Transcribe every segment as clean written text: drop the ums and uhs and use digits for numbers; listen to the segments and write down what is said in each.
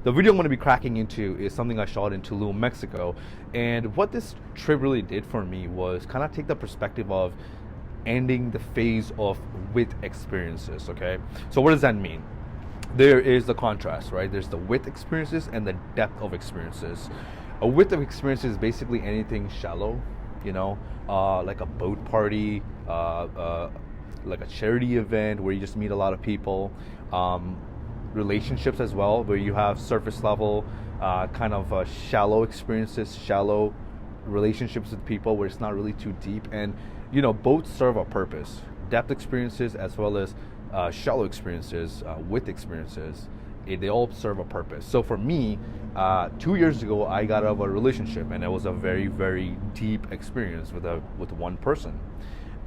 the video I'm going to be cracking into is something I shot in Tulum, Mexico. And what this trip really did for me was kind of take the perspective of ending the phase of with experiences. Okay, so what does that mean? There is the contrast, right? There's the with experiences and the depth of experiences. A width of experiences is basically anything shallow, like a boat party, like a charity event where you just meet a lot of people. Relationships as well, where you have surface level, shallow experiences, shallow relationships with people where it's not really too deep. And, both serve a purpose. Depth experiences as well as shallow experiences, with experiences, they all serve a purpose. So for me, 2 years ago, I got out of a relationship, and it was a very, very deep experience with one person.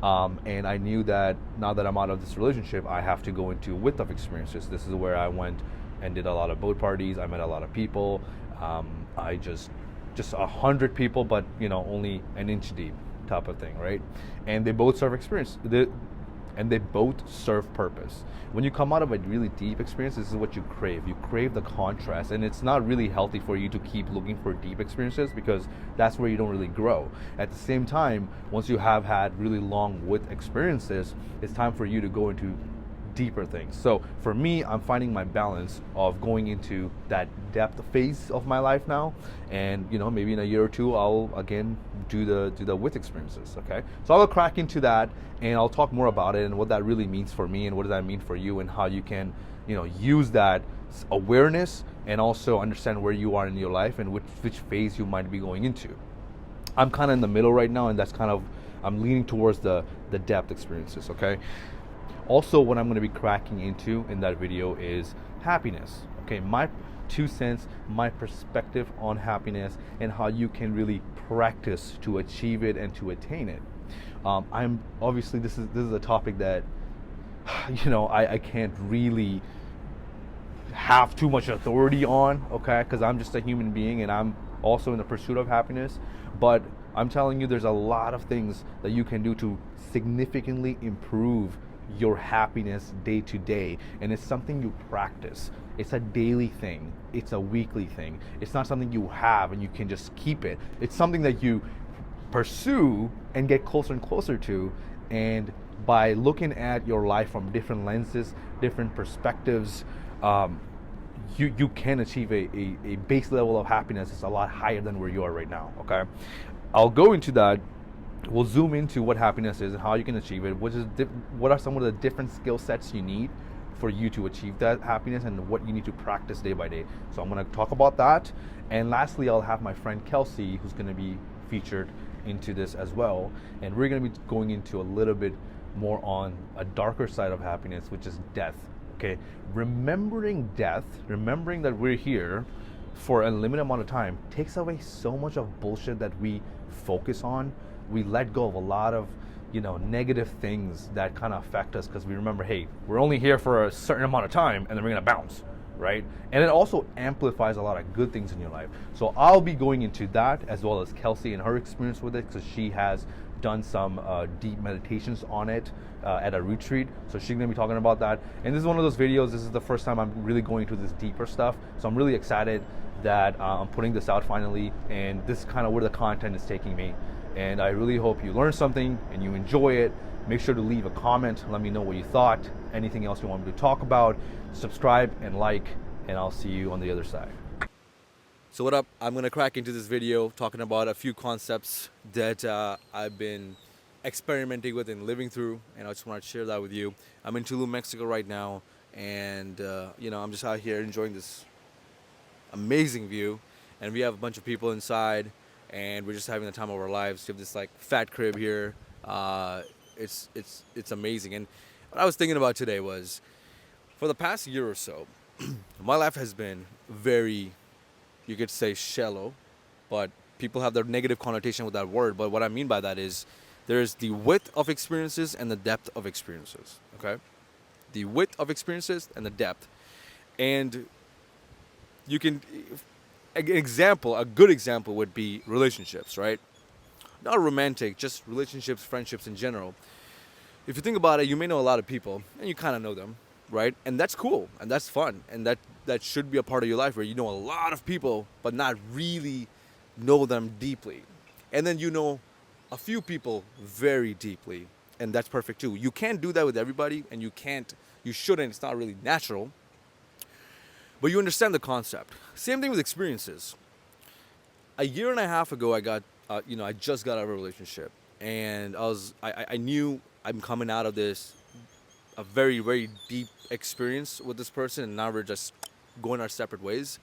And I knew that now that I'm out of this relationship, I have to go into width of experiences. This is where I went and did a lot of boat parties. I met a lot of people. I just 100 people, but only an inch deep type of thing, right? And they both serve experience. And they both serve purpose. When you come out of a really deep experience, this is what you crave. You crave the contrast, and it's not really healthy for you to keep looking for deep experiences because that's where you don't really grow. At the same time, once you have had really long width experiences, it's time for you to go into deeper things. So for me, I'm finding my balance of going into that depth phase of my life now, and maybe in a year or two I'll again do the width experiences. Okay, so I'll crack into that, and I'll talk more about it and what that really means for me and what does that mean for you, and how you can use that awareness and also understand where you are in your life and which phase you might be going into. I'm kind of in the middle right now, and that's I'm leaning towards the depth experiences. Okay. Also, what I'm going to be cracking into in that video is happiness. Okay, my 2 cents, my perspective on happiness, and how you can really practice to achieve it and to attain it. I'm obviously this is a topic that I can't really have too much authority on. Okay, because I'm just a human being and I'm also in the pursuit of happiness. But I'm telling you, there's a lot of things that you can do to significantly improve your happiness day to day, and it's something you practice. It's a daily thing, it's a weekly thing. It's not something you have and you can just keep it. It's something that you pursue and get closer and closer to, and by looking at your life from different lenses, different perspectives, you can achieve a base level of happiness that's a lot higher than where you are right now. Okay, I'll go into that. We'll zoom into what happiness is and how you can achieve it, what are some of the different skill sets you need for you to achieve that happiness, and what you need to practice day by day. So I'm going to talk about that. And lastly, I'll have my friend Kelsey, who's going to be featured into this as well. And we're going to be going into a little bit more on a darker side of happiness, which is death. Okay, remembering death, remembering that we're here for a limited amount of time, takes away so much of bullshit that we focus on. We let go of a lot of negative things that kind of affect us, because we remember, hey, we're only here for a certain amount of time and then we're gonna bounce, right? And it also amplifies a lot of good things in your life. So I'll be going into that, as well as Kelsey and her experience with it, because she has done some deep meditations on it at a retreat. So she's gonna be talking about that. And this is one of those videos, this is the first time I'm really going into this deeper stuff. So I'm really excited that I'm putting this out finally, and this is kind of where the content is taking me. And I really hope you learn something and you enjoy it. Make sure to leave a comment. Let me know what you thought. Anything else you want me to talk about. Subscribe and like, and I'll see you on the other side. So what up? I'm going to crack into this video talking about a few concepts that I've been experimenting with and living through. And I just want to share that with you. I'm in Tulum, Mexico right now. And, I'm just out here enjoying this amazing view. And we have a bunch of people inside. And we're just having the time of our lives. We have this like fat crib here. It's amazing. And what I was thinking about today was, for the past year or so, my life has been very, you could say, shallow, but people have their negative connotation with that word. But what I mean by that is, there's the width of experiences and the depth of experiences. Okay, the width of experiences and the depth, and you can. A good example would be relationships, right? Not romantic, just relationships, friendships in general. If you think about it, you may know a lot of people, and you kind of know them, right? And that's cool and that's fun, and that should be a part of your life where you know a lot of people but not really know them deeply. And then you know a few people very deeply, and that's perfect too. You can't do that with everybody, and you shouldn't, it's not really natural, but you understand the concept. Same thing with experiences. A year and a half ago, I just got out of a relationship, and I knew I'm coming out of this a very very deep experience with this person, and now we're just going our separate ways.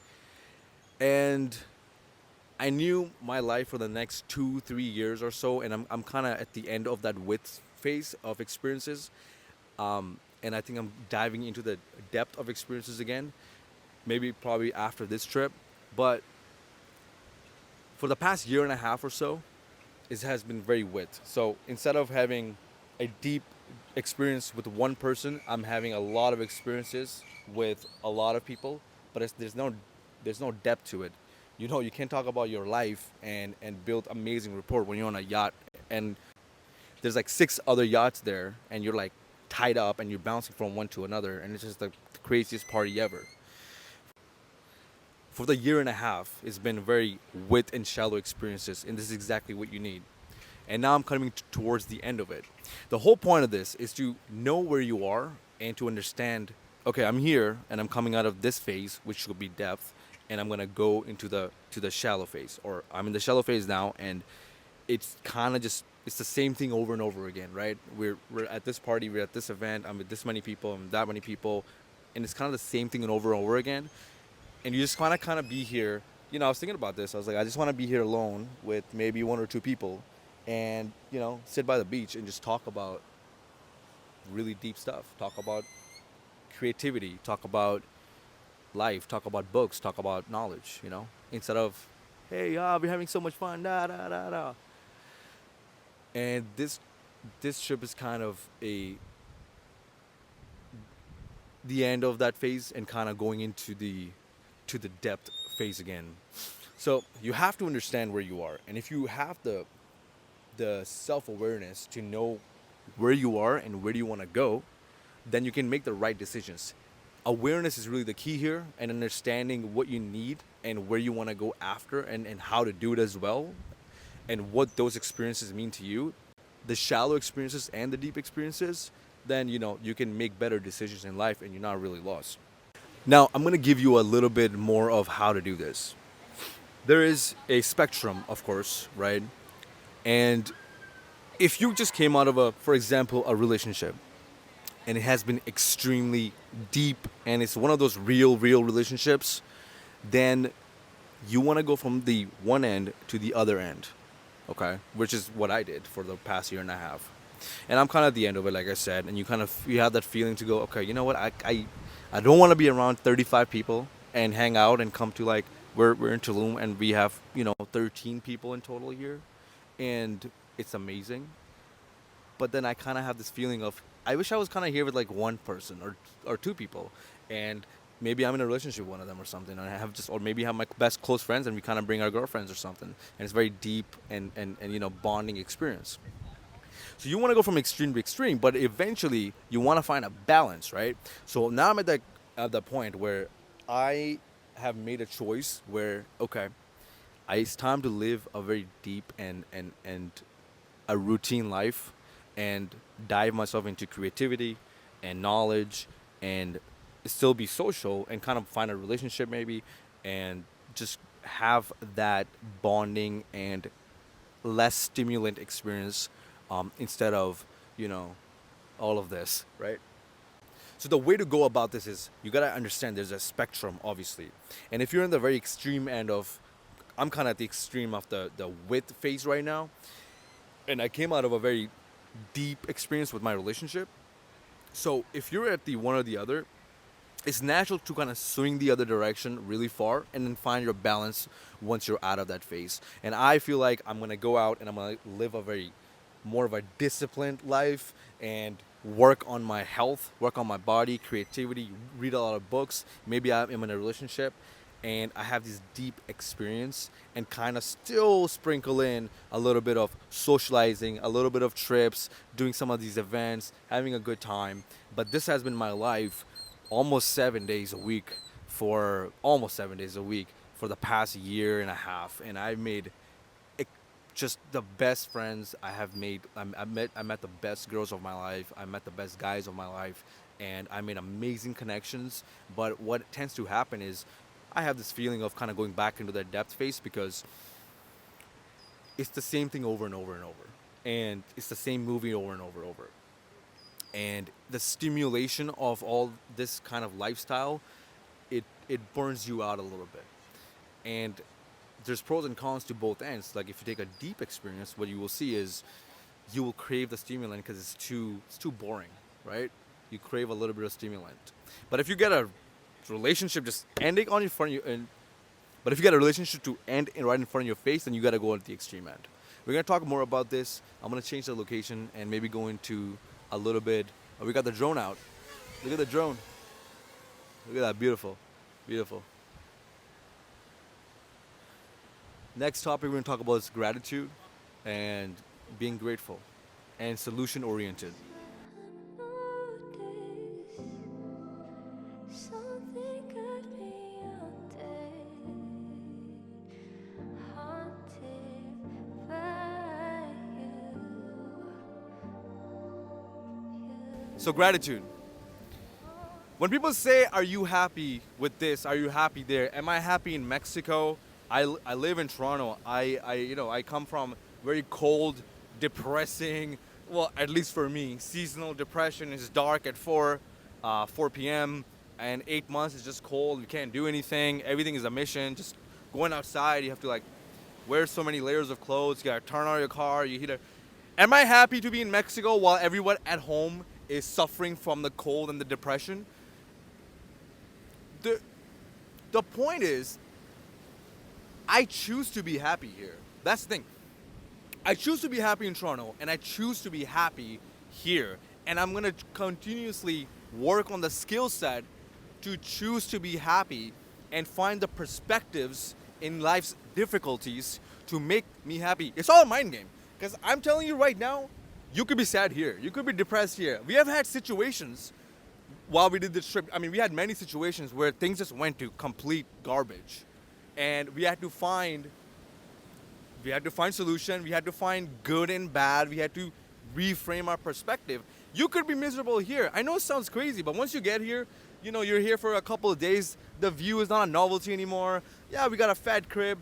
And I knew my life for the next 2 3 years or so, and I'm kind of at the end of that width phase of experiences, and I think I'm diving into the depth of experiences again, maybe probably after this trip. But for the past year and a half or so, it has been very width. So instead of having a deep experience with one person, I'm having a lot of experiences with a lot of people, but there's no depth to it. You know, you can't talk about your life and build amazing rapport when you're on a yacht, and there's like 6 other yachts there, and you're like tied up and you're bouncing from one to another, and it's just the craziest party ever. For the year and a half, it's been very wit and shallow experiences, and this is exactly what you need. And now I'm coming towards the end of it. The whole point of this is to know where you are and to understand, okay, I'm here and I'm coming out of this phase, which will be depth, and I'm gonna go into the shallow phase, or I'm in the shallow phase now, and it's kind of just it's the same thing over and over again, right? We're at this party, we're at this event, I'm with this many people, I'm with that many people, and it's kind of the same thing and over again. And you just want to kind of be here. You know, I was thinking about this. I was like, I just want to be here alone with maybe 1 or 2 people, and sit by the beach and just talk about really deep stuff. Talk about creativity. Talk about life. Talk about books. Talk about knowledge. Instead of, hey, we're having so much fun. Da da da da. And this trip is kind of the end of that phase and kind of going into the depth phase again. So you have to understand where you are, and if you have the self-awareness to know where you are and where do you want to go, then you can make the right decisions. Awareness is really the key here, and understanding what you need and where you want to go after, and how to do it as well, and what those experiences mean to you, the shallow experiences and the deep experiences, then you can make better decisions in life and you're not really lost. Now, I'm going to give you a little bit more of how to do this. There is a spectrum, of course, right? And if you just came out of for example, a relationship, and it has been extremely deep, and it's one of those real relationships, then you want to go from the one end to the other end, okay? Which is what I did for the past year and a half. And I'm kind of at the end of it, like I said, and you have that feeling to go, okay, you know what, I don't want to be around 35 people and hang out and come to, like, we're in Tulum and we have 13 people in total here, and it's amazing. But then I kind of have this feeling of, I wish I was kind of here with like one person or 2 people, and maybe I'm in a relationship with one of them or something, and I have or maybe have my best close friends and we kind of bring our girlfriends or something, and it's very deep and bonding experience. So you want to go from extreme to extreme, but eventually you want to find a balance, right? So now I'm at the point where I have made a choice where, okay, it's time to live a very deep and a routine life, and dive myself into creativity and knowledge, and still be social and kind of find a relationship maybe, and just have that bonding and less stimulant experience, instead of all of this, right? So the way to go about this is, you gotta understand there's a spectrum, obviously, and if you're in the very extreme end of, I'm kind of at the extreme of the width phase right now, and I came out of a very deep experience with my relationship. So if you're at the one or the other, it's natural to kind of swing the other direction really far and then find your balance once you're out of that phase. And I feel like I'm gonna go out and I'm gonna live a very more of a disciplined life, and work on my health, work on my body, creativity, read a lot of books. Maybe I'm in a relationship and I have this deep experience, and kind of still sprinkle in a little bit of socializing, a little bit of trips, doing some of these events, having a good time. But this has been my life almost 7 days a week for almost 7 days a week for the past year and a half, and I've made just the best friends I have made. I met the best girls of my life. I met the best guys of my life, and I made amazing connections. But what tends to happen is I have this feeling of kind of going back into that depth phase because it's the same thing over and over and over, and it's the same movie over and over and over. And the stimulation of all this kind of lifestyle, it burns you out a little bit. And there's pros and cons to both ends. Like if you take a deep experience, what you will see is you will crave the stimulant because it's too boring, right? You crave a little bit of stimulant. But if you get a relationship just ending on your front, but if you get a relationship to end right in front of your face, then you got to go at the extreme end. We're gonna talk more about this. I'm gonna change the location and maybe go into a little bit. Oh, we got the drone out. Look at the drone. Look at that, beautiful, beautiful. Next topic we're going to talk about is gratitude and being grateful and solution oriented. Something got me haunted by So, gratitude. When people say, "Are you happy with this? Are you happy there?" Am I happy in Mexico? I live in Toronto. I come from very cold, depressing. Well, at least for me, seasonal depression is dark at 4 p.m. and 8 months is just cold. You can't do anything. Everything is a mission. Just going outside, you have to like wear so many layers of clothes. You gotta turn on your car. You heat it. Am I happy to be in Mexico while everyone at home is suffering from the cold and the depression? The the point is, I choose to be happy here. That's the thing. I choose to be happy in Toronto, and I choose to be happy here. And I'm gonna continuously work on the skill set to choose to be happy and find the perspectives in life's difficulties to make me happy. It's all a mind game. Because I'm telling you right now, you could be sad here. You could be depressed here. We have had situations while we did this trip. I mean, we had many situations where things just went to complete garbage. And we had to find solution. We had to find good and bad. We had to reframe our perspective. You could be miserable here. I know it sounds crazy, but once you get here, you're here for a couple of days. The view is not a novelty anymore. Yeah, we got a fat crib.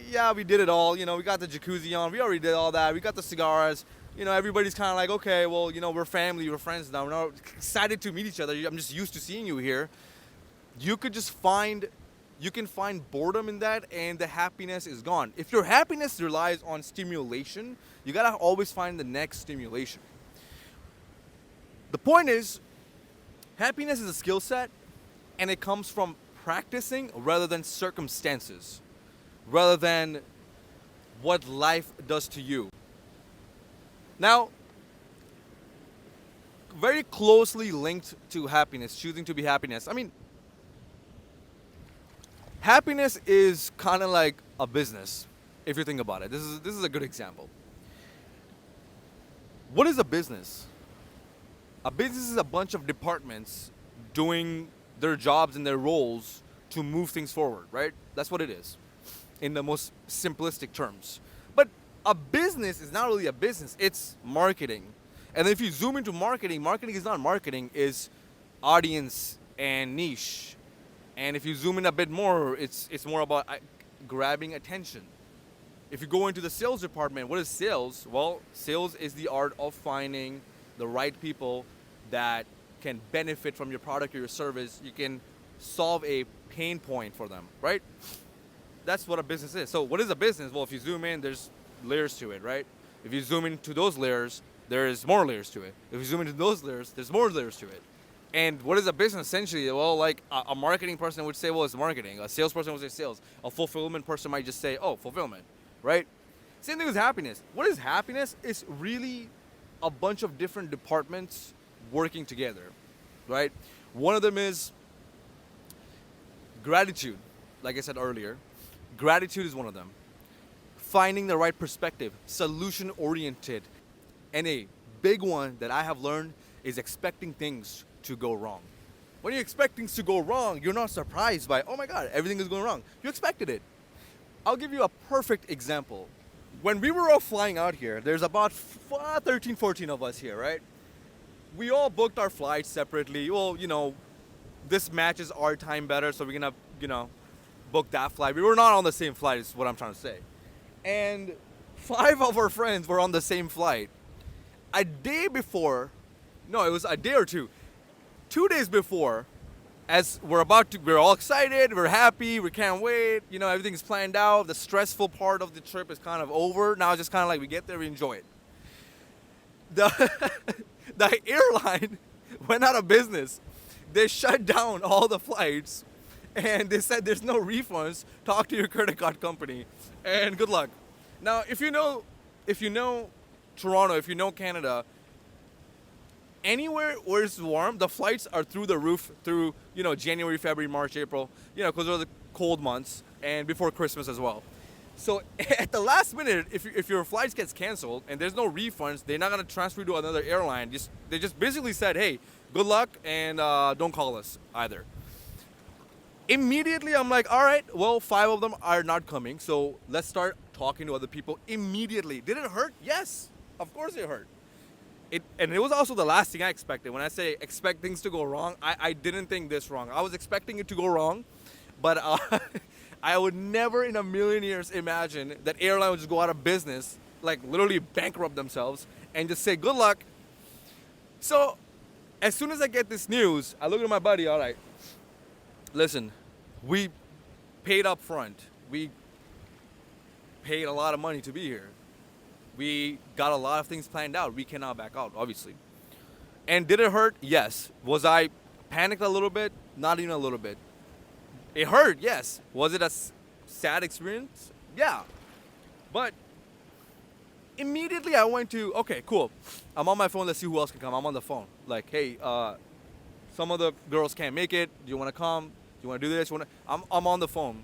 Yeah, we did it all. We got the jacuzzi on. We already did all that. We got the cigars. Everybody's kind of like, okay, well, we're family, we're friends now. We're not excited to meet each other. I'm just used to seeing you here. You could just you can find boredom in that, and the happiness is gone. If your happiness relies on stimulation, you gotta always find the next stimulation. The point is, happiness is a skill set, and it comes from practicing rather than circumstances, rather than what life does to you. Now, very closely linked to happiness, choosing to be happiness. I mean, happiness is kind of like a business, if you think about it. This is a good example. What is a business? A business is a bunch of departments doing their jobs and their roles to move things forward, right? That's what it is, in the most simplistic terms. But a business is not really a business, it's marketing. And if you zoom into marketing, marketing is not marketing, is audience and niche. And if you zoom in a bit more, it's more about grabbing attention. If you go into the sales department, what is sales? Well, sales is the art of finding the right people that can benefit from your product or your service. You can solve a pain point for them, right? That's what a business is. So what is a business? Well, if you zoom in, there's layers to it, right? If you zoom into those layers, there is more layers to it. If you zoom into those layers, there's more layers to it. And what is a business essentially? Well, like a marketing person would say, well, it's marketing. A salesperson would say sales. A fulfillment person might just say, oh, fulfillment, right? Same thing with happiness. What is happiness? It's really a bunch of different departments working together, right? One of them is gratitude. Like I said earlier, gratitude is one of them. Finding the right perspective, solution oriented. And a big one that I have learned is expecting things to go wrong. When you expect things to go wrong, you're not surprised by, oh my God, everything is going wrong. You expected it. I'll give you a perfect example. When we were all flying out here, there's about 13, 14 of us here, right? We all booked our flights separately. Well, this matches our time better, so we're gonna, book that flight. We were not on the same flight, is what I'm trying to say. And 5 of our friends were on the same flight. A day before, no, it was a day or two. 2 days before, as we're all excited, we're happy, we can't wait, everything's planned out, the stressful part of the trip is kind of over. Now it's just kind of like we get there, we enjoy it. The, the airline went out of business. They shut down all the flights and they said there's no refunds. Talk to your credit card company and good luck. Now, if you know Toronto, if you know Canada, anywhere where it's warm, the flights are through the roof through, January, February, March, April, because those are the cold months and before Christmas as well. So at the last minute, if your flights gets canceled and there's no refunds, they're not going to transfer you to another airline. They just basically said, hey, good luck and don't call us either. Immediately, I'm like, all right, well, 5 of them are not coming, so let's start talking to other people immediately. Did it hurt? Yes, of course it hurt. And it was also the last thing I expected. When I say expect things to go wrong, I didn't think this wrong. I was expecting it to go wrong, but I would never in a million years imagine that airline would just go out of business, like literally bankrupt themselves, and just say good luck. So as soon as I get this news, I look at my buddy, all right, listen, we paid up front. We paid a lot of money to be here. We got a lot of things planned out. We cannot back out, obviously. And did it hurt? Yes. Was I panicked a little bit? Not even a little bit. It hurt, yes. Was it a sad experience? Yeah. But immediately I went to, okay, cool. I'm on my phone. Let's see who else can come. I'm on the phone. Like, hey, some of the girls can't make it. Do you want to come? Do you want to do this? I'm on the phone.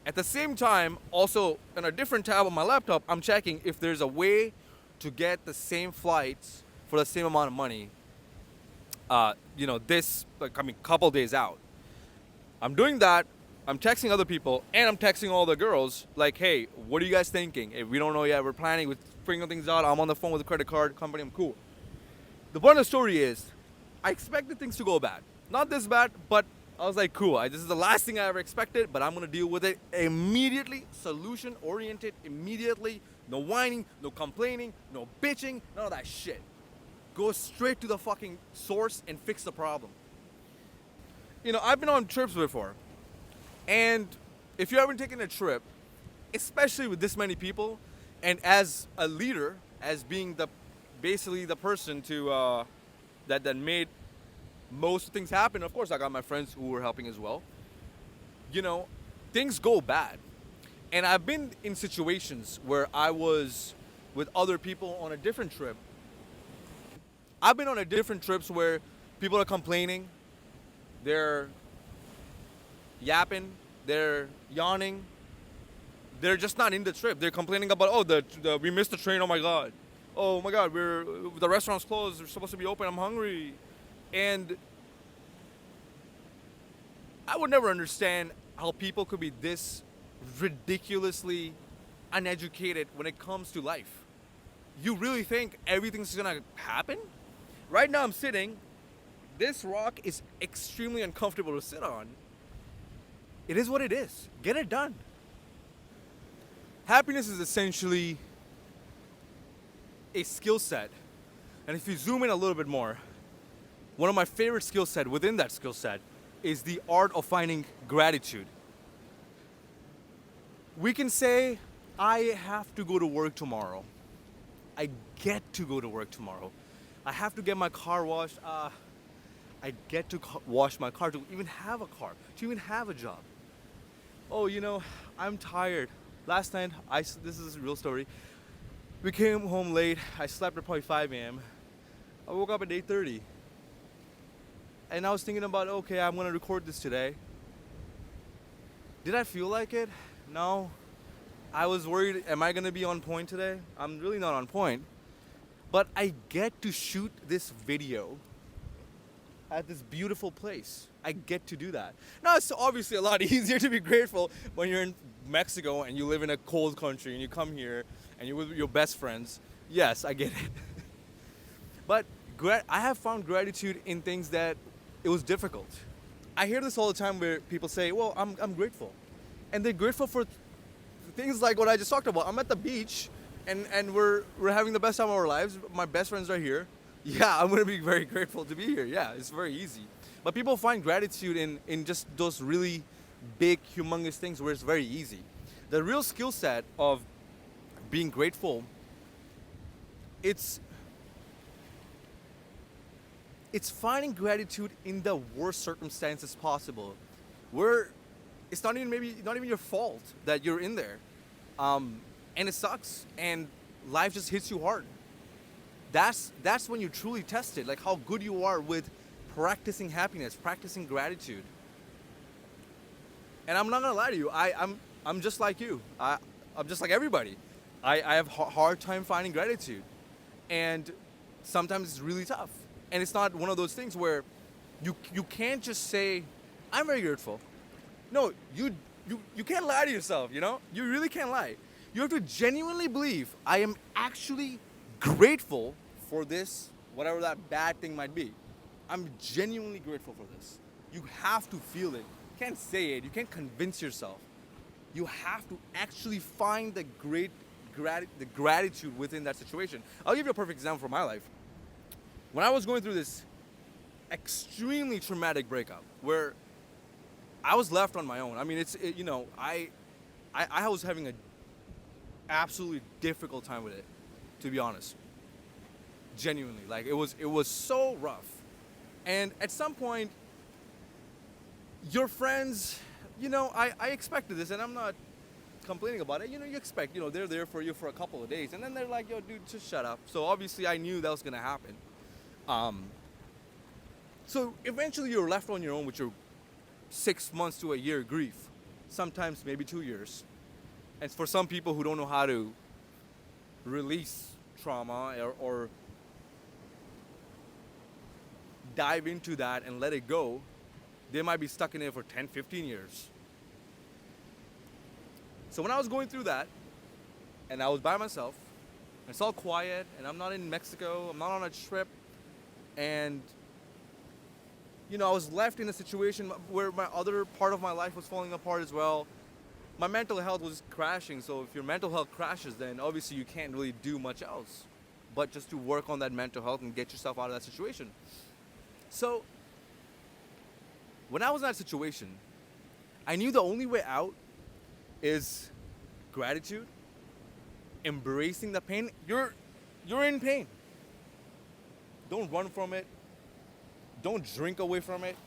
At the same time, also on a different tab on my laptop, I'm checking if there's a way to get the same flights for the same amount of money. Couple days out. I'm doing that. I'm texting other people and I'm texting all the girls like, hey, what are you guys thinking? If we don't know yet, we're planning, we're figuring things out. I'm on the phone with the credit card company. I'm cool. The point of the story is, I expected things to go bad. Not this bad, but I was like, cool, this is the last thing I ever expected, but I'm going to deal with it immediately, solution-oriented, immediately. No whining, no complaining, no bitching, none of that shit. Go straight to the fucking source and fix the problem. I've been on trips before, and if you haven't taken a trip, especially with this many people, and as a leader, as being basically the person to that made most things happen. Of course, I got my friends who were helping as well. Things go bad. And I've been in situations where I was with other people on a different trip. I've been on a different trips where people are complaining, they're yapping, they're yawning, they're just not in the trip. They're complaining about, we missed the train, oh my God, the restaurant's closed, they're supposed to be open, I'm hungry. And I would never understand how people could be this ridiculously uneducated when it comes to life. You really think everything's gonna happen? Right now I'm sitting, this rock is extremely uncomfortable to sit on. It is what it is. Get it done. Happiness is essentially a skill set. And if you zoom in a little bit more, one of my favorite skill set within that skill set is the art of finding gratitude. We can say, I have to go to work tomorrow. I get to go to work tomorrow. I have to get my car washed. I get to wash my car, to even have a car, to even have a job. Oh, I'm tired. Last night, this is a real story. We came home late. I slept at probably 5 a.m. I woke up at 8:30. And I was thinking about, okay, I'm going to record this today. Did I feel like it? No. I was worried, am I going to be on point today? I'm really not on point. But I get to shoot this video at this beautiful place. I get to do that. Now, it's obviously a lot easier to be grateful when you're in Mexico and you live in a cold country and you come here and you're with your best friends. Yes, I get it. But I have found gratitude in things that it was difficult. I hear this all the time where people say, well, I'm grateful. And they're grateful for things like what I just talked about. I'm at the beach and we're having the best time of our lives. My best friends are here. Yeah, I'm gonna be very grateful to be here. Yeah, it's very easy. But people find gratitude in just those really big, humongous things where it's very easy. The real skill set of being grateful, it's finding gratitude in the worst circumstances possible, where it's not even your fault that you're in there, and it sucks, and life just hits you hard. That's when you truly test it, like how good you are with practicing happiness, practicing gratitude. And I'm not gonna lie to you, I'm just like you. I'm just like everybody. I have hard time finding gratitude, and sometimes it's really tough. And it's not one of those things where you can't just say, I'm very grateful. No, you can't lie to yourself, you know? You really can't lie. You have to genuinely believe, I am actually grateful for this, whatever that bad thing might be. I'm genuinely grateful for this. You have to feel it. You can't say it. You can't convince yourself. You have to actually find the gratitude within that situation. I'll give you a perfect example from my life. When I was going through this extremely traumatic breakup, where I was left on my own. I mean, I was having a absolutely difficult time with it, to be honest. Genuinely, like it was so rough. And at some point, your friends, I expected this, and I'm not complaining about it. You expect, they're there for you for a couple of days, and then they're like, yo, dude, just shut up. So obviously, I knew that was gonna happen. So eventually, you're left on your own with your 6 months to a year grief, sometimes maybe 2 years. And for some people who don't know how to release trauma or dive into that and let it go, they might be stuck in it for 10, 15 years. So when I was going through that, and I was by myself, and it's all quiet, and I'm not in Mexico, I'm not on a trip, and I was left in a situation where my other part of my life was falling apart as well. My mental health was crashing, so if your mental health crashes, then obviously you can't really do much else but just to work on that mental health and get yourself out of that situation. So when I was in that situation, I knew the only way out is gratitude, embracing the pain. You're in pain. Don't run from it. Don't drink away from it.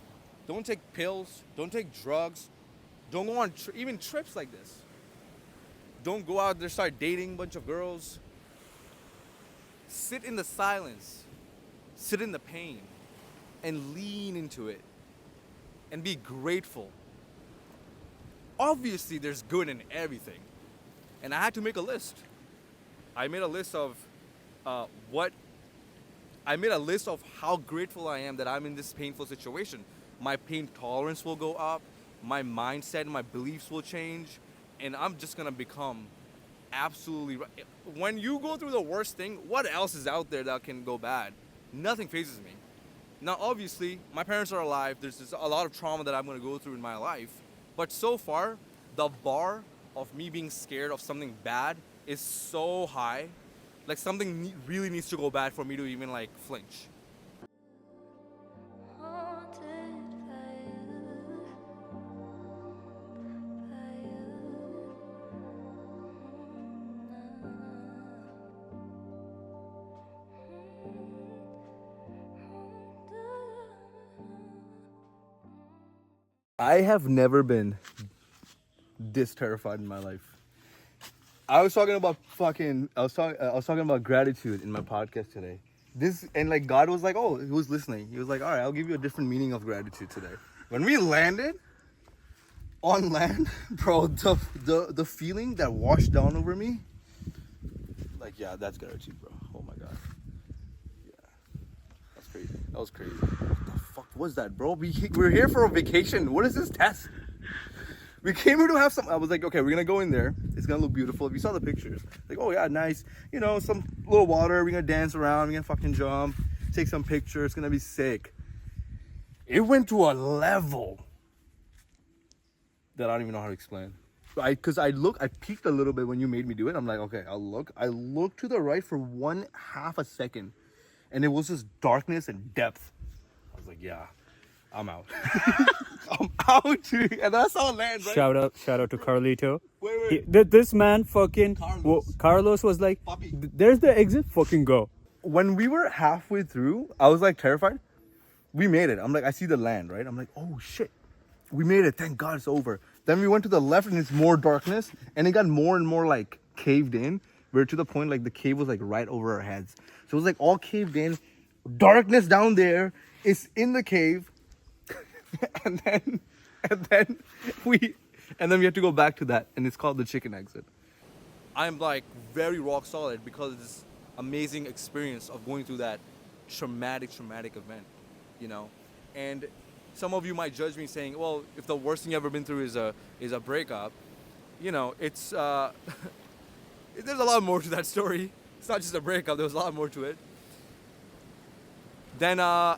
Don't take pills. Don't take drugs. Don't go on even trips like this. Don't go out there, start dating a bunch of girls. Sit in the silence. Sit in the pain. And lean into it. And be grateful. Obviously, there's good in everything. And I had to make a list. I made a list of how grateful I am that I'm in this painful situation. My pain tolerance will go up. My mindset and my beliefs will change. And I'm just going to become absolutely... When you go through the worst thing, what else is out there that can go bad? Nothing phases me. Now, obviously, my parents are alive. There's just a lot of trauma that I'm going to go through in my life. But so far, the bar of me being scared of something bad is so high. Like something really needs to go bad for me to even flinch. Haunted by you, I have never been this terrified in my life. I was talking about gratitude in my podcast today. God was like, oh, he was listening. He was like, all right, I'll give you a different meaning of gratitude today. When we landed on land, bro, the feeling that washed down over me, yeah, that's gratitude, bro. Oh my God. Yeah. That's crazy. That was crazy. What the fuck was that, bro? We're here for a vacation. What is this test? We came here to have some. I was like, okay, we're gonna go in there. It's gonna look beautiful. If you saw the pictures, like, oh yeah, nice. You know, some little water. We're gonna dance around. We're gonna fucking jump, take some pictures. It's gonna be sick. It went to a level that I don't even know how to explain. Because I peeked a little bit when you made me do it. I'm like, okay, I'll look. I looked to the right for 1/2 a second, and it was just darkness and depth. I was like, yeah, I'm out. I'm out, dude. And that's how it lands, right? Shout out to Carlito. Wait. This man fucking Carlos. Carlos was like, Puppy. there's the exit, fucking go. When we were halfway through, I was like terrified. We made it. I'm like, I see the land, right? I'm like, oh shit. We made it. Thank God it's over. Then we went to the left and it's more darkness. And it got more and more like caved in. We're to the point like the cave was like right over our heads. So it was like all caved in. Darkness down there. It's in the cave. and then we have to go back to that. And it's called the chicken exit. I'm like very rock solid because of this amazing experience of going through that traumatic event, you know. And some of you might judge me saying, well, if the worst thing you've ever been through is a breakup, you know, it's there's a lot more to that story. It's not just a breakup. There was a lot more to it. Then I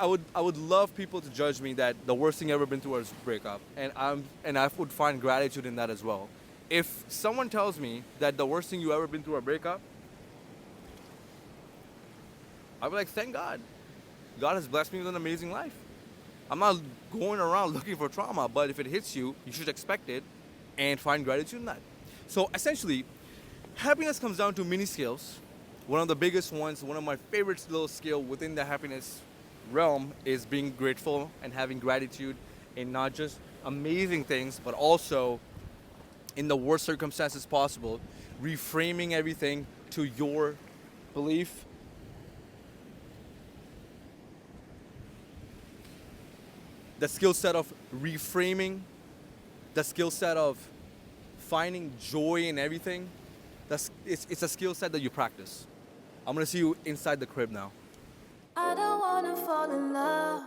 would love people to judge me that the worst thing I've ever been through was a breakup, and I would find gratitude in that as well. If someone tells me that the worst thing you ever been through a breakup, I'd be like, thank God. God has blessed me with an amazing life. I'm not going around looking for trauma, but if it hits you, you should expect it and find gratitude in that. So essentially, happiness comes down to mini scales. One of the biggest ones, one of my favorite little scale within the happiness realm is being grateful and having gratitude in not just amazing things, but also in the worst circumstances possible, reframing everything to your belief. The skill set of reframing, the skill set of finding joy in everything, it's a skill set that you practice. I'm gonna see you inside the crib now. I don't wanna fall in love.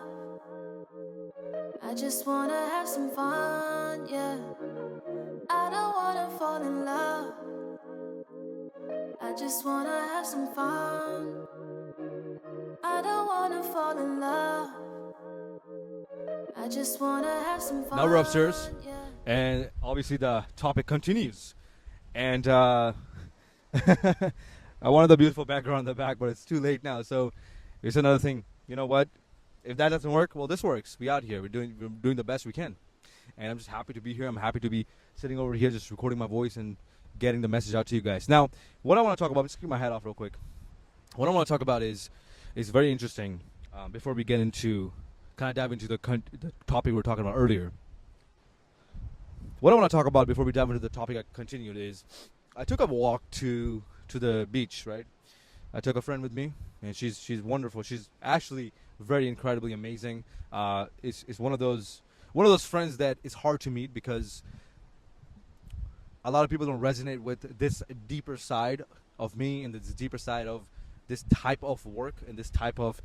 I just wanna have some fun, yeah. I don't wanna fall in love. I just wanna have some fun. I don't wanna fall in love. I just wanna have some fun. Now we're upstairs, yeah. and obviously the topic continues. And I wanted the beautiful background in the back, but it's too late now. So here's another thing. You know what? If that doesn't work, well, this works. We out here. We're doing the best we can. And I'm just happy to be here. I'm happy to be sitting over here just recording my voice and getting the message out to you guys. Now, what I want to talk about, just keep my hat off real quick. What I want to talk about is very interesting before we get into, kind of dive into the topic we were talking about earlier. What I want to talk about before we dive into the topic I continued is, I took a walk to the beach, right? I took a friend with me, and she's wonderful. She's actually very incredibly amazing. It's one of those friends that is hard to meet because a lot of people don't resonate with this deeper side of me and this deeper side of this type of work and this type of,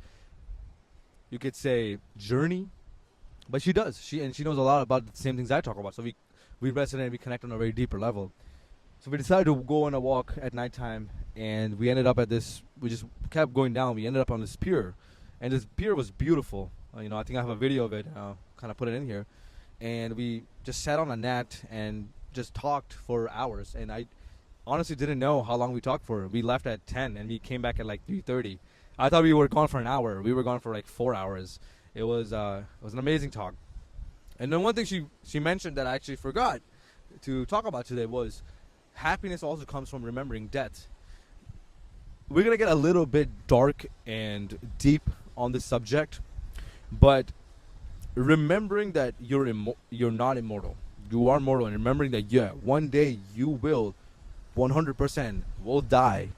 you could say, journey. But she does. She knows a lot about the same things I talk about. So we resonate, we connect on a very deeper level. So we decided to go on a walk at nighttime, and we ended up at this, we just kept going down. We ended up on this pier, and this pier was beautiful. I think I have a video of it. I'll kind of put it in here. And we just sat on a net and just talked for hours. And I honestly didn't know how long we talked for. We left at 10, and we came back at like 3:30. I thought we were gone for an hour. We were gone for like 4 hours. It was an amazing talk. And then one thing she mentioned that I actually forgot to talk about today was happiness also comes from remembering death. We're going to get a little bit dark and deep on this subject, but remembering that you're not immortal. You are mortal, and remembering that, yeah, one day you will 100% will die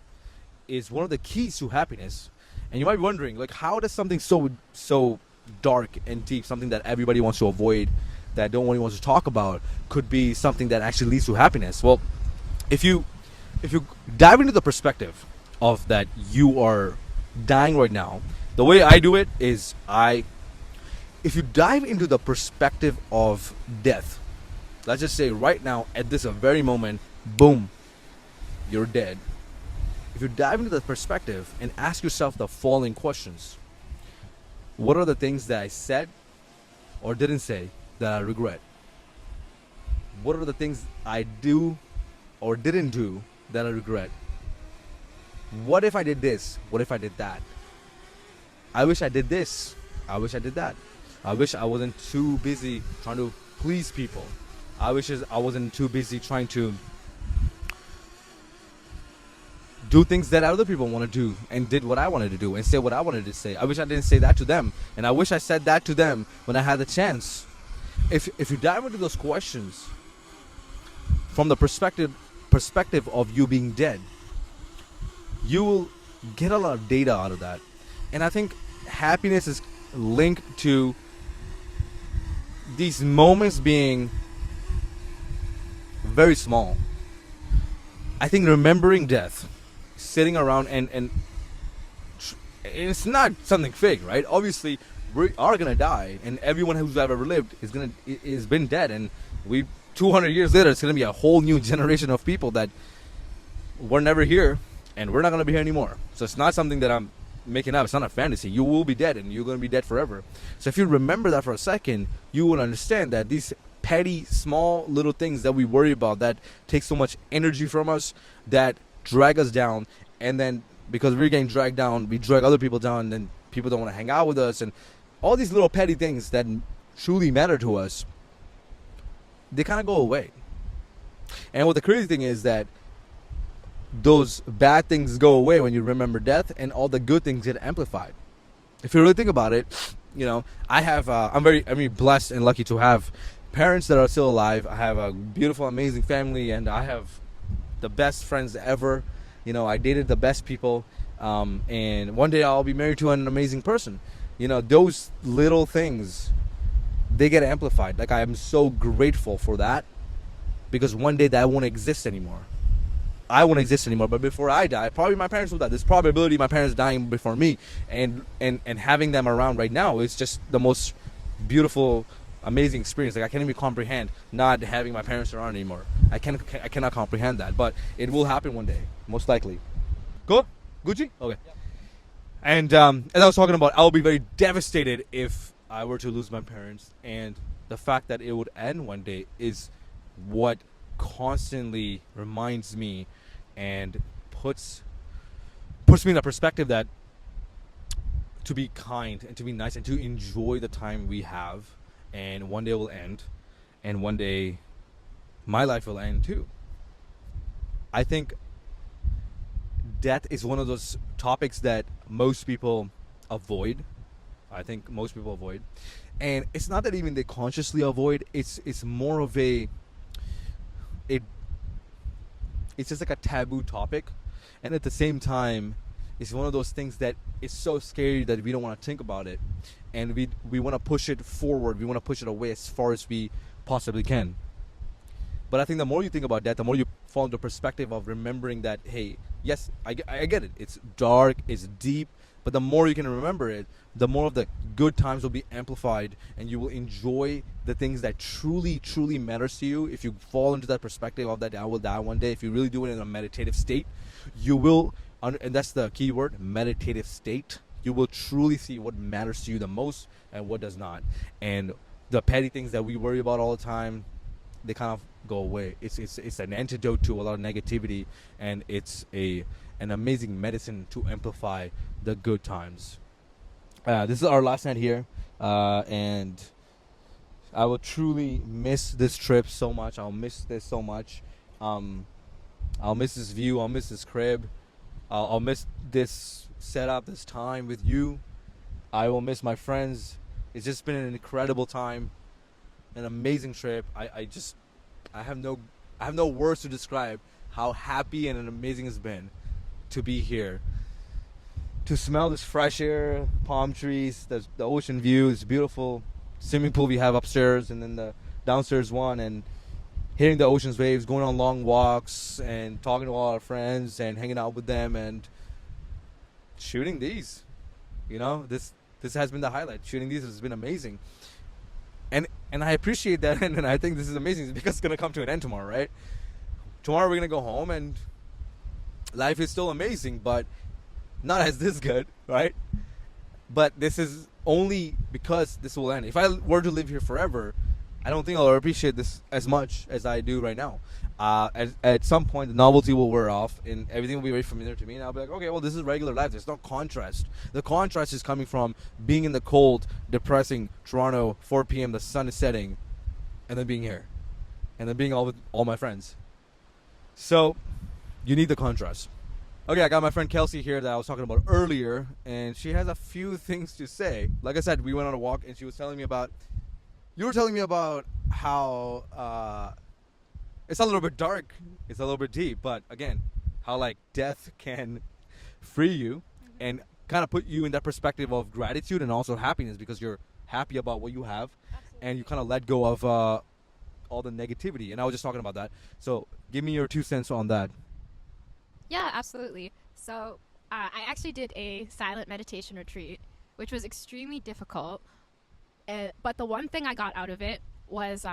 is one of the keys to happiness. And you might be wondering, like, how does something so dark and deep, something that everybody wants to avoid, that no one wants to talk about, could be something that actually leads to happiness? Well, if you dive into the perspective of that you are dying right now, The way I do it is if you dive into the perspective of death, let's just say right now at this very moment, boom, you're dead. If you dive into the perspective and ask yourself the following questions: what are the things that I said or didn't say that I regret? What are the things I do or didn't do that I regret? What if I did this? What if I did that? I wish I did this. I wish I did that. I wish I wasn't too busy trying to please people. I wish I wasn't too busy trying to do things that other people want to do and did what I wanted to do and say what I wanted to say. I wish I didn't say that to them, and I wish I said that to them when I had the chance. If you dive into those questions from the perspective of you being dead, you will get a lot of data out of that. And I think happiness is linked to these moments being very small. I think remembering death, sitting around and it's not something fake, right? Obviously, we are gonna die, and everyone who's ever lived is been dead, and 200 years later, it's gonna be a whole new generation of people that were never here, and we're not gonna be here anymore. So it's not something that I'm making up. It's not a fantasy. You will be dead, and you're gonna be dead forever. So if you remember that for a second, you will understand that these petty, small, little things that we worry about that take so much energy from us, that drag us down, and then because we're getting dragged down, we drag other people down, and then people don't want to hang out with us, and all these little petty things that truly matter to us, they kind of go away. And what the crazy thing is that those bad things go away when you remember death, and all the good things get amplified. If you really think about it, I'm very blessed and lucky to have parents that are still alive. I have a beautiful, amazing family, and I have the best friends ever. I dated the best people, and one day I'll be married to an amazing person. Those little things, they get amplified. Like, I am so grateful for that, because one day that won't exist anymore. I won't exist anymore, but before I die, probably my parents will die. There's probability my parents dying before me, and having them around right now is just the most beautiful, amazing experience. Like, I can't even comprehend not having my parents around anymore. I cannot comprehend that, but it will happen one day, most likely. Cool? Gucci? Okay. Yeah. And as I was talking about, I would be very devastated if I were to lose my parents, and the fact that it would end one day is what constantly reminds me and puts me in a perspective that to be kind and to be nice and to enjoy the time we have, and one day will end, and one day my life will end too. I think death is one of those topics that most people avoid. And it's not that even they consciously avoid. It's more of it's just like a taboo topic, and at the same time, it's one of those things that is so scary that we don't want to think about it, and we want to push it forward. We want to push it away as far as we possibly can. But I think the more you think about that, the more you fall into perspective of remembering that, hey, yes, I get it. It's dark, it's deep, but the more you can remember it, the more of the good times will be amplified, and you will enjoy the things that truly, truly matters to you. If you fall into that perspective of that I will die one day, if you really do it in a meditative state, you will, and that's the key word, meditative state, you will truly see what matters to you the most and what does not. And the petty things that we worry about all the time, they kind of go away. It's an antidote to a lot of negativity, and it's an amazing medicine to amplify the good times. This is our last night here, and I will truly miss this trip so much. I'll miss this so much. I'll miss this view. I'll miss this crib. I'll miss this setup, this time with you. I will miss my friends. It's just been an incredible time, an amazing trip. I have no words to describe how happy and amazing it's been to be here, to smell this fresh air, palm trees, the ocean view, this beautiful swimming pool we have upstairs, and then the downstairs one, and hearing the ocean's waves, going on long walks, and talking to all our friends and hanging out with them, and shooting these. You know, this has been the highlight. Shooting these has been amazing. And I appreciate that, and I think this is amazing because it's gonna come to an end tomorrow, right? Tomorrow we're gonna go home, and life is still amazing, but not as this good, right? But this is only because this will end. If I were to live here forever, I don't think I'll appreciate this as much as I do right now. At some point, the novelty will wear off, and everything will be very familiar to me, and I'll be like, okay, well, this is regular life. There's no contrast. The contrast is coming from being in the cold, depressing Toronto, 4 p.m., the sun is setting, and then being here, and then being with all my friends. So, you need the contrast. Okay, I got my friend Kelsey here that I was talking about earlier, and she has a few things to say. Like I said, we went on a walk, and she was telling me about... You were telling me about how it's a little bit dark, it's a little bit deep, but again, how like death can free you and kind of put you in that perspective of gratitude and also happiness because you're happy about what you have. Absolutely. And you kind of let go of all the negativity. And I was just talking about that. So give me your 2 cents on that. Yeah, absolutely. So I actually did a silent meditation retreat, which was extremely difficult. But the one thing I got out of it was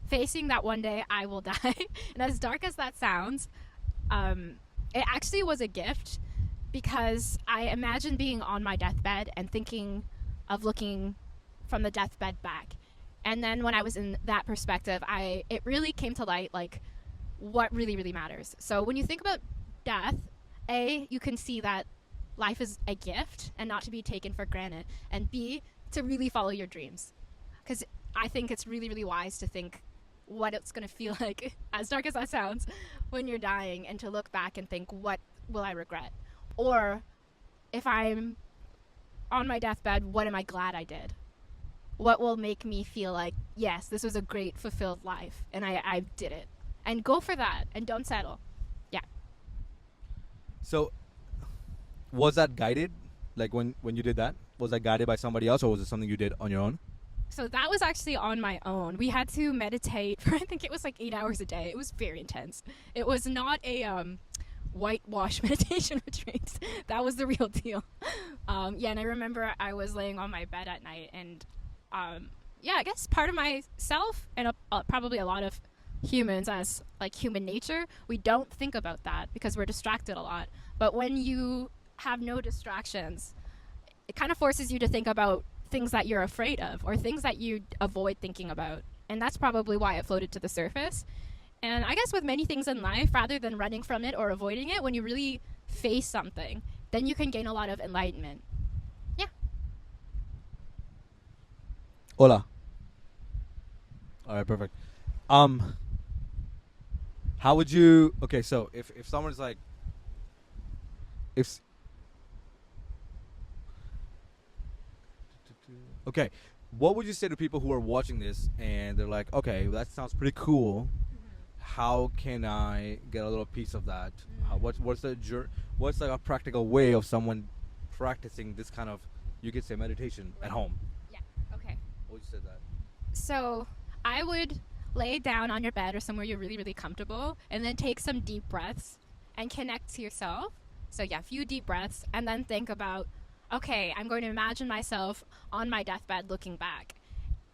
facing that one day I will die. And as dark as that sounds, it actually was a gift because I imagined being on my deathbed and thinking of looking from the deathbed back. And then when I was in that perspective, it really came to light like what really, really matters. So when you think about death, you can see that life is a gift and not to be taken for granted. And B, to really follow your dreams. Because I think it's really, really wise to think what it's going to feel like, as dark as that sounds, when you're dying, and to look back and think, what will I regret? Or if I'm on my deathbed, what am I glad I did? What will make me feel like, yes, this was a great, fulfilled life, and I did it. And go for that, and don't settle. Yeah. So, was that guided? Like when you did that? Was that guided by somebody else, or was it something you did on your own? So that was actually on my own. We had to meditate for, I think it was like 8 hours a day. It was very intense. It was not a whitewash meditation retreat. That was the real deal. And I remember I was laying on my bed at night, and I guess part of myself and probably a lot of humans, as like human nature, we don't think about that because we're distracted a lot. But when you have no distractions, it kind of forces you to think about things that you're afraid of or things that you avoid thinking about. And that's probably why it floated to the surface. And I guess with many things in life, rather than running from it or avoiding it, when you really face something, then you can gain a lot of enlightenment. Yeah. Hola. All right, perfect. How would you... Okay, so if someone's like... Okay, what would you say to people who are watching this and they're like, okay, that sounds pretty cool. How can I get a little piece of that? What's like a practical way of someone practicing this kind of, you could say, meditation at home? Yeah. Okay. What would you say that? So I would lay down on your bed or somewhere you're really, really comfortable, and then take some deep breaths and connect to yourself. So yeah, a few deep breaths, and then think about, okay, I'm going to imagine myself on my deathbed looking back.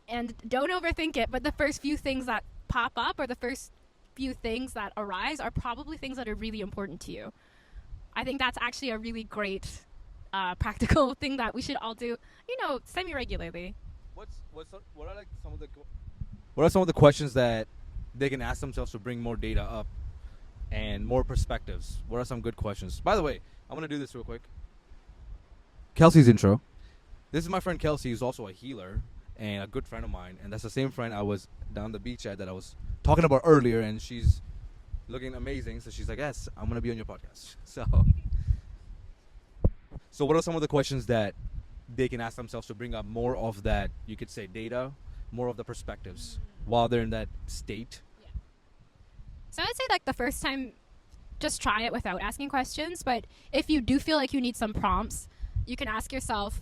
And don't overthink it, but the first few things that pop up or the first few things that arise are probably things that are really important to you. I think that's actually a really great practical thing that we should all do, semi-regularly. What are some of the questions that they can ask themselves to bring more data up and more perspectives? What are some good questions? By the way, I'm going to do this real quick. Kelsey's intro. This is my friend Kelsey, who's also a healer and a good friend of mine. And that's the same friend I was down the beach at that I was talking about earlier. And she's looking amazing. So she's like, yes, I'm going to be on your podcast. So what are some of the questions that they can ask themselves to bring up more of that, you could say, data, more of the perspectives while they're in that state? Yeah. So I'd say like the first time, just try it without asking questions. But if you do feel like you need some prompts, you can ask yourself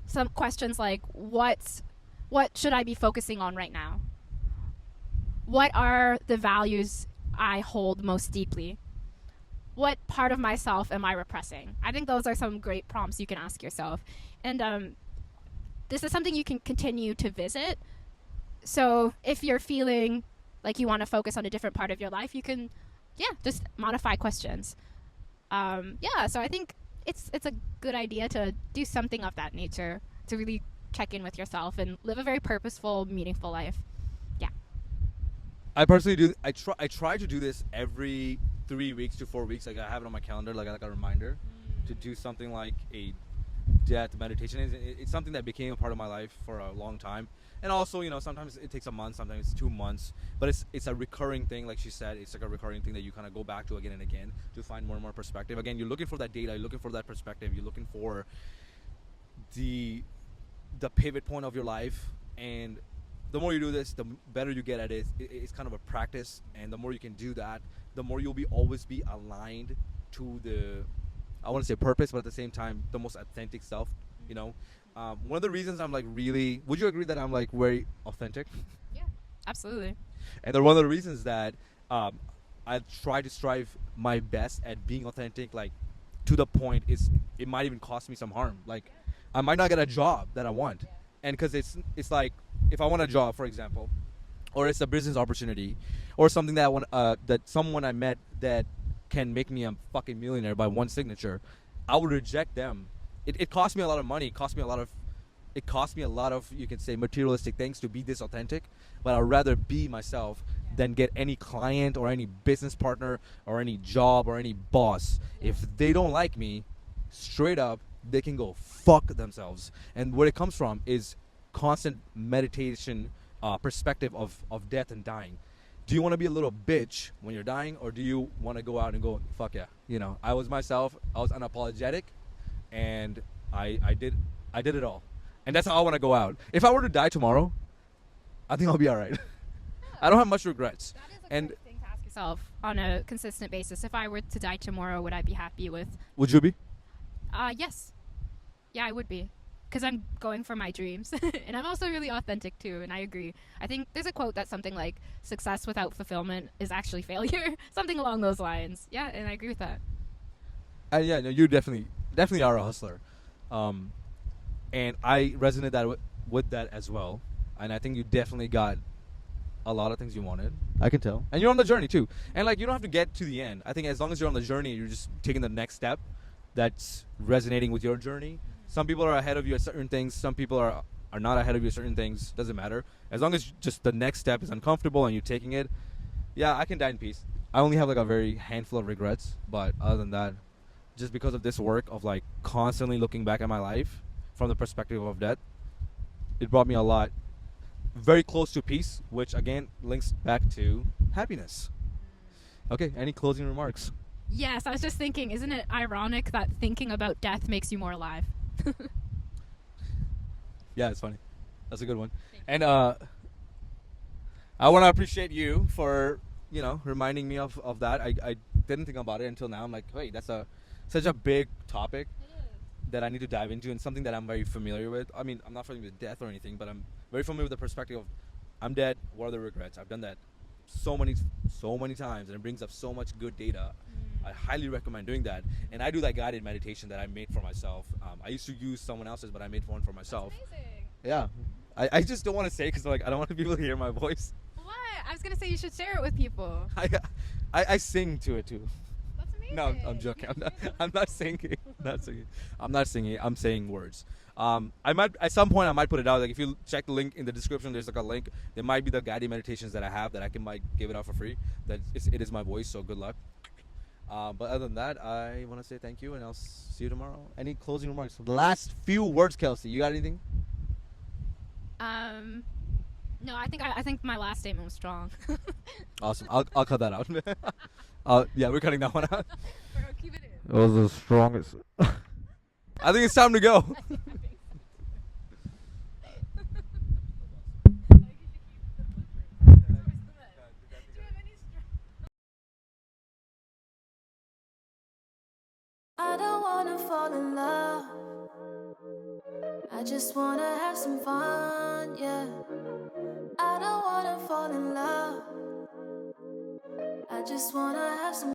some questions like, what should I be focusing on right now? What are the values I hold most deeply? what part of myself am I repressing? I think those are some great prompts you can ask yourself. And this is something you can continue to visit. So if you're feeling like you want to focus on a different part of your life, you can, just modify questions. So I think it's a good idea to do something of that nature to really check in with yourself and live a very purposeful, meaningful life. Yeah. I personally do. I try to do this every 3 weeks to 4 weeks. Like I have it on my calendar, like a reminder to do something like a death meditation. It's something that became a part of my life for a long time. And also, sometimes it takes a month, sometimes it's 2 months, but it's a recurring thing. Like she said, it's like a recurring thing that you kind of go back to again and again to find more and more perspective. Again, you're looking for that data, you're looking for that perspective, you're looking for the pivot point of your life, and the more you do this, the better you get at it. It's kind of a practice, and the more you can do that, the more you'll always be aligned to the, I want to say purpose, but at the same time, the most authentic self. One of the reasons I'm like really, would you agree that I'm like very authentic? Yeah, absolutely. And one of the reasons that I try to strive my best at being authentic, like to the point is it might even cost me some harm. Like I might not get a job that I want, and because it's like if I want a job, for example, or it's a business opportunity, or something that I want that someone I met that can make me a fucking millionaire by one signature, I would reject them. It cost me a lot of money. It cost me a lot of you can say materialistic things to be this authentic, but I'd rather be myself than get any client or any business partner or any job or any boss. If they don't like me, straight up, they can go fuck themselves. And where it comes from is constant meditation perspective of death and dying. Do you want to be a little bitch when you're dying, or do you want to go out and go fuck yeah? I was myself. I was unapologetic, and I did it all. And that's how I want to go out. If I were to die tomorrow, I think I'll be all right. I don't have much regrets. That is a great thing to ask yourself on a consistent basis. If I were to die tomorrow, would I be happy with? Would you be? Yes. Yeah, I would be. Because I'm going for my dreams. And I'm also really authentic too, and I agree. I think there's a quote that's something like, success without fulfillment is actually failure. Something along those lines. Yeah, and I agree with that. No, you definitely are a hustler. And I resonate with that as well. And I think you definitely got a lot of things you wanted. I can tell. And you're on the journey too. And like you don't have to get to the end. I think as long as you're on the journey, you're just taking the next step that's resonating with your journey. Some people are ahead of you at certain things. Some people are not ahead of you at certain things. Doesn't matter. As long as just the next step is uncomfortable and you're taking it, yeah, I can die in peace. I only have like a very handful of regrets, but other than that, just because of this work of like constantly looking back at my life from the perspective of death, it brought me a lot very close to peace, which again links back to happiness. Okay, any closing remarks? Yes, I was just thinking, isn't it ironic that thinking about death makes you more alive? Yeah, it's funny. That's a good one. And I want to appreciate you for, reminding me of that. I didn't think about it until now. I'm like, wait, that's such a big topic that I need to dive into, and something that I'm very familiar with. I mean, I'm not familiar with death or anything, but I'm very familiar with the perspective of I'm dead, what are the regrets? I've done that so many times, and it brings up so much good data. I highly recommend doing that. And I do that guided meditation that I made for myself. I used to use someone else's, but I made one for myself. That's amazing. Yeah. I just don't want to say because like I don't want people to hear my voice. What? I was going to say you should share it with people. I sing to it too. That's amazing. No, I'm joking. I'm not singing. I'm not singing. I'm saying words. I might at some point I might put it out. Like if you check the link in the description, there's like a link. There might be the guided meditations that I have that I might give it out for free. It is my voice, so good luck. But other than that, I want to say thank you, and I'll see you tomorrow. Any closing remarks? The last few words, Kelsey. You got anything? No, I think my last statement was strong. Awesome. I'll cut that out. Yeah, we're cutting that one out. Bro, keep it in. It was the strongest. I think it's time to go. I don't wanna fall in love. I just wanna have some fun, yeah. I don't wanna fall in love. I just wanna have some